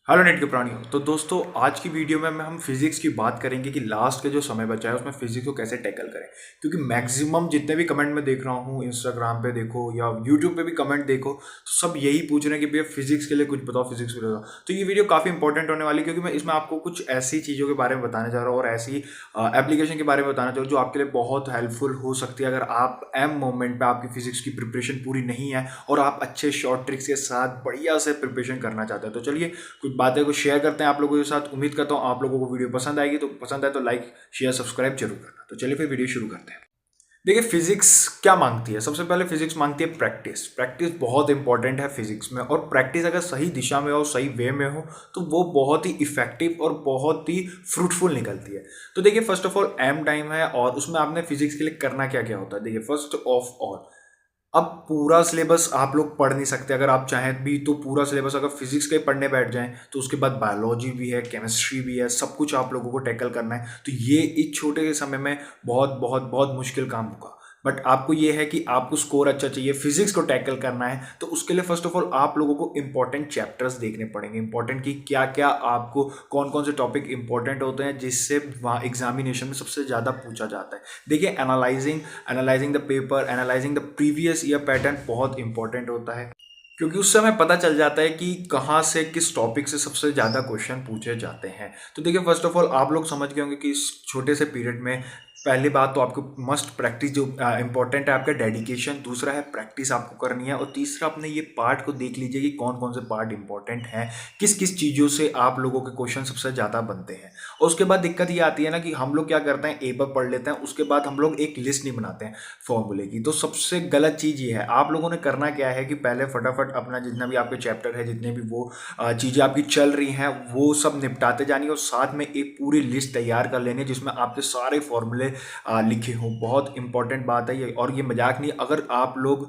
Hello net के प्राणियों। तो दोस्तों, आज की वीडियो में हम फिजिक्स की बात करेंगे कि लास्ट के जो समय बचा है उसमें फिजिक्स को कैसे टैकल करें। क्योंकि मैक्सिमम जितने भी कमेंट मैं देख रहा हूँ, इंस्टाग्राम पे देखो या यूट्यूब पे भी कमेंट देखो, तो सब यही पूछ रहे हैं कि भैया फिजिक्स के लिए कुछ बताओ, फिजिक्स के लिए बताओ। तो ये वीडियो काफ़ी इंपॉर्टेंट होने वाली है, क्योंकि मैं इसमें आपको कुछ ऐसी चीज़ों के बारे में बताने जा रहा हूँ और ऐसी एप्लीकेशन के बारे में बताना चाह रहा हूँ जो आपके लिए बहुत हेल्पफुल हो सकती है अगर आप एम मोमेंट पे आपकी फिजिक्स की प्रिपरेशन पूरी नहीं है और आप अच्छे शॉर्ट ट्रिक्स के साथ बढ़िया से प्रिपरेशन करना चाहते हैं। तो चलिए कुछ बातें को शेयर करते हैं आप लोगों के साथ। उम्मीद करता हूँ आप लोगों को वीडियो पसंद आएगी। तो पसंद आए तो लाइक शेयर सब्सक्राइब जरूर करना। तो चलिए फिर वीडियो शुरू करते हैं। देखिए, फिजिक्स क्या मांगती है? सबसे पहले फिजिक्स मांगती है प्रैक्टिस। प्रैक्टिस बहुत इंपॉर्टेंट है फिजिक्स में, और प्रैक्टिस अगर सही दिशा में हो, सही वे में हो, तो वो बहुत ही इफेक्टिव और बहुत ही फ्रूटफुल निकलती है। तो देखिए, first of all M time है और उसमें आपने फिजिक्स के लिए करना क्या क्या होता है। देखिए, फर्स्ट ऑफ ऑल अब पूरा सिलेबस आप लोग पढ़ नहीं सकते। अगर आप चाहें भी तो पूरा सिलेबस अगर फिजिक्स के पढ़ने बैठ जाएं तो उसके बाद बायोलॉजी भी है, केमिस्ट्री भी है, सब कुछ आप लोगों को टैकल करना है। तो ये इस छोटे से समय में बहुत बहुत बहुत मुश्किल काम होगा। बट आपको ये है कि आपको स्कोर अच्छा चाहिए, फिजिक्स को टैकल करना है, तो उसके लिए फर्स्ट ऑफ ऑल आप लोगों को इंपॉर्टेंट चैप्टर्स देखने पड़ेंगे। इंपॉर्टेंट कि क्या क्या आपको कौन कौन से टॉपिक इंपॉर्टेंट होते हैं जिससे वहाँ एग्जामिनेशन में सबसे ज़्यादा पूछा जाता है। देखिए, analysing analysing the paper, analysing the previous year pattern बहुत इंपॉर्टेंट होता है, क्योंकि उस समय पता चल जाता है कि कहाँ से किस टॉपिक से सबसे ज़्यादा क्वेश्चन पूछे जाते हैं। तो देखिए, फर्स्ट ऑफ ऑल आप लोग समझ गए होंगे कि इस छोटे से पीरियड में पहली बात तो आपको मस्ट प्रैक्टिस जो इंपॉर्टेंट है, आपका डेडिकेशन। दूसरा है प्रैक्टिस आपको करनी है, और तीसरा अपने ये पार्ट को देख लीजिए कि कौन कौन से पार्ट इंपॉर्टेंट हैं, किस किस चीज़ों से आप लोगों के क्वेश्चन सबसे ज़्यादा बनते हैं। और उसके बाद दिक्कत ये आती है ना कि हम लोग क्या करते हैं, ए पर पढ़ लेते हैं, उसके बाद हम लोग एक लिस्ट नहीं बनाते हैं फॉर्मूले की। तो सबसे गलत चीज़ ये है, आप लोगों ने करना क्या है कि पहले फटाफट अपना जितना भी आपके चैप्टर है, जितने भी वो चीज़ें आपकी चल रही हैं, वो सब निपटाते जानी है, और साथ में एक पूरी लिस्ट तैयार कर लेनी है जिसमें आपके सारे फॉर्मूले लिखे हों। बहुत इंपॉर्टेंट बात है ये, और ये मजाक नहीं। अगर आप लोग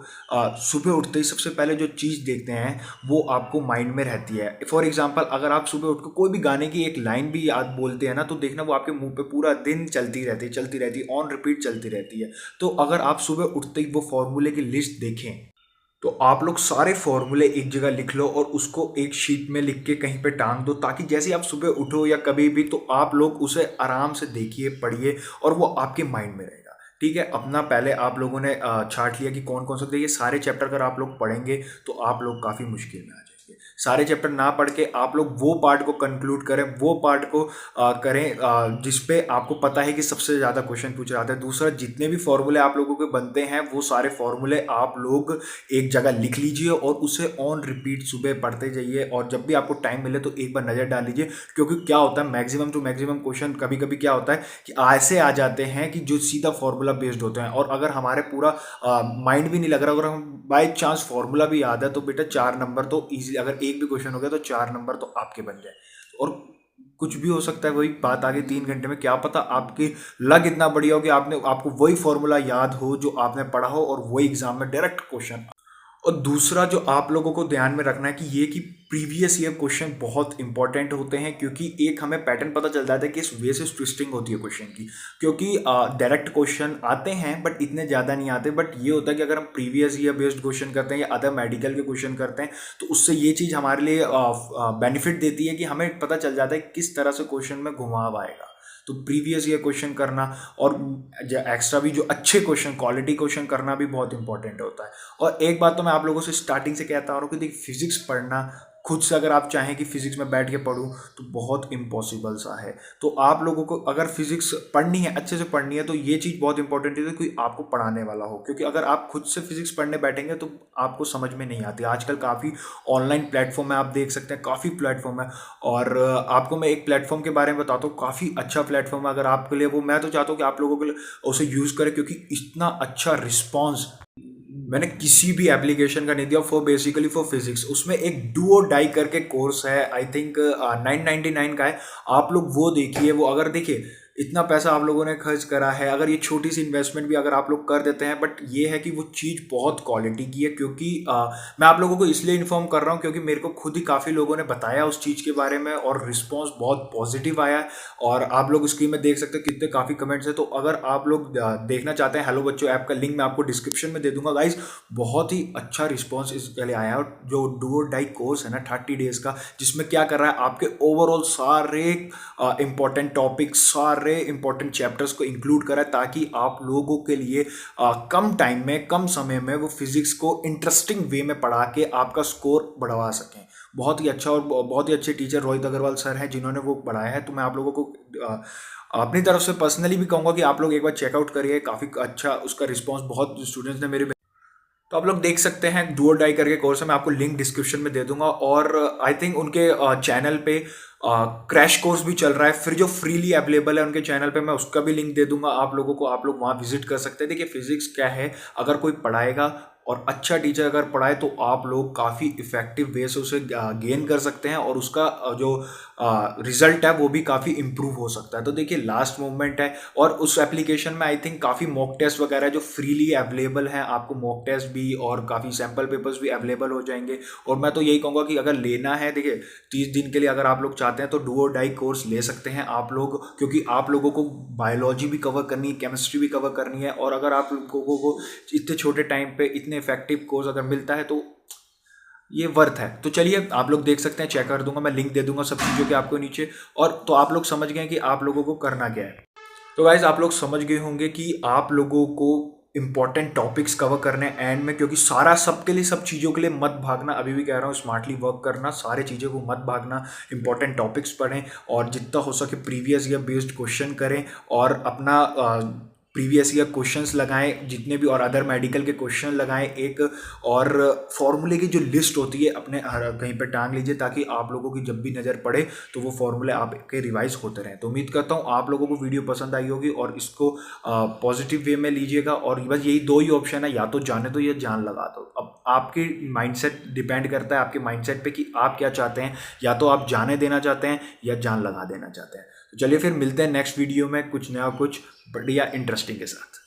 सुबह उठते ही सबसे पहले जो चीज़ देखते हैं वो आपको माइंड में रहती है। फॉर एग्जाम्पल, अगर आप सुबह उठ कर कोई भी गाने की एक लाइन भी याद बोलते हैं ना, तो देखना वो आपके मुंह पे पूरा दिन चलती रहती है, ऑन रिपीट चलती रहती है। तो अगर आप सुबह उठते ही वो फॉर्मूले की लिस्ट देखें, तो आप लोग सारे फॉर्मूले एक जगह लिख लो और उसको एक शीट में लिख के कहीं पे टांग दो, ताकि जैसे ही आप सुबह उठो या कभी भी, तो आप लोग उसे आराम से देखिए, पढ़िए, और वो आपके माइंड में रहेगा। ठीक है, अपना पहले आप लोगों ने छाट लिया कि कौन कौन सा। ये सारे चैप्टर अगर आप लोग पढ़ेंगे तो आप लोग काफ़ी मुश्किल में आ जाएंगे। सारे चैप्टर ना पढ़ के आप लोग वो पार्ट को कंक्लूड करें, वो पार्ट को करें जिसपे आपको पता है कि सबसे ज़्यादा क्वेश्चन पूछे जाते हैं। दूसरा, जितने भी फॉर्मूले आप लोगों के बनते हैं वो सारे फॉर्मूले आप लोग एक जगह लिख लीजिए और उसे ऑन रिपीट सुबह पढ़ते जाइए, और जब भी आपको टाइम मिले तो एक बार नज़र डाल लीजिए। क्योंकि क्या होता है, मैक्सिमम टू मैक्सिमम क्वेश्चन कभी कभी क्या होता है कि ऐसे आ जाते हैं कि जो सीधा फॉर्मूला बेस्ड होते हैं, और अगर हमारे पूरा माइंड भी नहीं लग रहा, अगर हम बाई चांस फॉर्मूला भी याद है, तो बेटा 4 नंबर तो ईजी, अगर एक भी क्वेश्चन हो गया तो 4 नंबर तो आपके बन जाए। और कुछ भी हो सकता है, वही बात आगे 3 घंटे में, क्या पता आपकी लग इतना बढ़िया हो कि आपको वही फॉर्मूला याद हो जो आपने पढ़ा हो, और वही एग्जाम में डायरेक्ट क्वेश्चन। और दूसरा जो आप लोगों को ध्यान में रखना है कि ये कि प्रीवियस ईयर क्वेश्चन बहुत इंपॉर्टेंट होते हैं, क्योंकि एक हमें पैटर्न पता चल जाता है कि इस वे से ट्विस्टिंग होती है क्वेश्चन की। क्योंकि डायरेक्ट क्वेश्चन आते हैं बट इतने ज़्यादा नहीं आते। बट ये होता है कि अगर हम प्रीवियस ईयर बेस्ड क्वेश्चन करते हैं या अदर मेडिकल के क्वेश्चन करते हैं, तो उससे ये चीज़ हमारे लिए बेनिफिट देती है कि हमें पता चल जाता है किस तरह से क्वेश्चन में घुमाव आएगा। तो प्रीवियस ईयर क्वेश्चन करना, और एक्स्ट्रा भी जो अच्छे क्वेश्चन, क्वालिटी क्वेश्चन करना भी बहुत इंपॉर्टेंट होता है। और एक बात तो मैं आप लोगों से स्टार्टिंग से कहता हूँ कि देखिए, फिजिक्स पढ़ना खुद से अगर आप चाहें कि फिजिक्स में बैठ के पढूं, तो बहुत इम्पॉसिबल सा है। तो आप लोगों को अगर फिजिक्स पढ़नी है, अच्छे से पढ़नी है, तो ये चीज़ बहुत इंपॉर्टेंट है कि कोई आपको पढ़ाने वाला हो। क्योंकि अगर आप खुद से फिजिक्स पढ़ने बैठेंगे तो आपको समझ में नहीं आती। आजकल काफ़ी ऑनलाइन प्लेटफॉर्म है, आप देख सकते हैं, काफ़ी प्लेटफॉर्म है। और आपको मैं एक प्लेटफॉर्म के बारे में बताता हूँ, काफ़ी अच्छा प्लेटफॉर्म है। अगर आपके लिए वो, मैं तो चाहता हूँ कि आप लोगों के लिए उसे यूज़ करें, क्योंकि इतना अच्छा रिस्पॉन्स मैंने किसी भी एप्लीकेशन का नहीं दिया फॉर बेसिकली फॉर फिजिक्स। उसमें एक डू और डाई करके कोर्स है, आई थिंक 999 का है। आप लोग वो देखिए। वो अगर देखिए, इतना पैसा आप लोगों ने खर्च करा है, अगर ये छोटी सी इन्वेस्टमेंट भी अगर आप लोग कर देते हैं, बट ये है कि वो चीज़ बहुत क्वालिटी की है। क्योंकि मैं आप लोगों को इसलिए इन्फॉर्म कर रहा हूँ क्योंकि मेरे को खुद ही काफ़ी लोगों ने बताया उस चीज़ के बारे में और रिस्पॉन्स बहुत पॉजिटिव आया है। और आप लोग स्क्रीन में देख सकते हो कितने काफ़ी कमेंट्स हैं। तो अगर आप लोग देखना चाहते हैं हेलो बच्चों ऐप का लिंक मैं आपको डिस्क्रिप्शन में दे दूंगा गाइज। बहुत ही अच्छा रिस्पॉन्स इसके लिए आया है। और जो डू और डाई कोर्स है ना 30 डेज का, जिसमें क्या कर रहा है आपके ओवरऑल सारे इंपॉर्टेंट टॉपिक, सारे इंपॉर्टेंट चैप्टर्स को इंक्लूड करा है, ताकि आप लोगों के लिए कम टाइम में, कम समय में वो फिजिक्स को इंटरेस्टिंग वे में पढ़ा के आपका स्कोर बढ़वा सकें। बहुत ही अच्छा और बहुत ही अच्छे टीचर रोहित अग्रवाल सर हैं जिन्होंने वो पढ़ाया है। तो मैं आप लोगों को अपनी तरफ से पर्सनली भी कहूँगा कि आप लोग एक बार चेकआउट करिए, काफ़ी अच्छा उसका रिस्पॉन्स बहुत स्टूडेंट्स ने मेरे। तो आप लोग देख सकते हैं डू और डाई करके कोर्स है, मैं आपको लिंक डिस्क्रिप्शन में दे दूंगा। और आई थिंक उनके चैनल पे क्रैश कोर्स भी चल रहा है, फिर जो फ्रीली अवेलेबल है उनके चैनल पे मैं उसका भी लिंक दे दूंगा आप लोगों को, आप लोग वहाँ विजिट कर सकते हैं। देखिए फिजिक्स क्या है, अगर कोई पढ़ाएगा और अच्छा टीचर अगर पढ़ाए तो आप लोग काफ़ी इफेक्टिव वे से उसे गेन कर सकते हैं और उसका जो रिजल्ट है वो भी काफ़ी इंप्रूव हो सकता है। तो देखिए लास्ट मोमेंट है और उस एप्लीकेशन में आई थिंक काफ़ी मॉक टेस्ट वगैरह जो फ्रीली अवेलेबल हैं, आपको मॉक टेस्ट भी और काफ़ी सैम्पल पेपर्स भी अवेलेबल हो जाएंगे। और मैं तो यही कहूँगा कि अगर लेना है, देखिए 30 दिन के लिए अगर आप लोग चाहते हैं तो डू और डाई कोर्स ले सकते हैं आप लोग, क्योंकि आप लोगों को बायोलॉजी भी कवर करनी है, केमिस्ट्री भी कवर करनी है। और अगर आप लोगों को इतने छोटे टाइम पे इतने इफेक्टिव कोर्स अगर मिलता है तो ये वर्थ है। तो चलिए आप लोग देख सकते हैं, चेक कर दूंगा, मैं लिंक दे दूंगा सब चीज़ों के आपको नीचे। और तो आप लोग समझ गए कि आप लोगों को करना क्या है। तो गाइज आप लोग समझ गए होंगे कि आप लोगों को इंपॉर्टेंट टॉपिक्स कवर करने एंड में, क्योंकि सारा सबके लिए, सब चीज़ों के लिए मत भागना। अभी भी कह रहा हूँ स्मार्टली वर्क करना, सारे चीज़ों को मत भागना, इंपॉर्टेंट टॉपिक्स पढ़ें और जितना हो सके प्रीवियस ईयर बेस्ड क्वेश्चन करें और अपना प्रीवियस ईयर क्वेश्चंस लगाएं जितने भी, और अदर मेडिकल के क्वेश्चन लगाएं एक, और फॉर्मूले की जो लिस्ट होती है अपने कहीं पर टांग लीजिए, ताकि आप लोगों की जब भी नज़र पड़े तो वो फॉर्मूले आपके रिवाइज होते रहें। तो उम्मीद करता हूँ आप लोगों को वीडियो पसंद आई होगी और इसको पॉजिटिव वे में लीजिएगा। और बस यही दो ही ऑप्शन है, या तो जाने दो या जान लगा दो। अब आपके माइंडसेट डिपेंड करता है आपके माइंडसेट पे कि आप क्या चाहते हैं, या तो आप जाने देना चाहते हैं या जान लगा देना चाहते हैं। तो चलिए फिर मिलते हैं नेक्स्ट वीडियो में कुछ नया, कुछ बढ़िया इंटरेस्टिंग के साथ।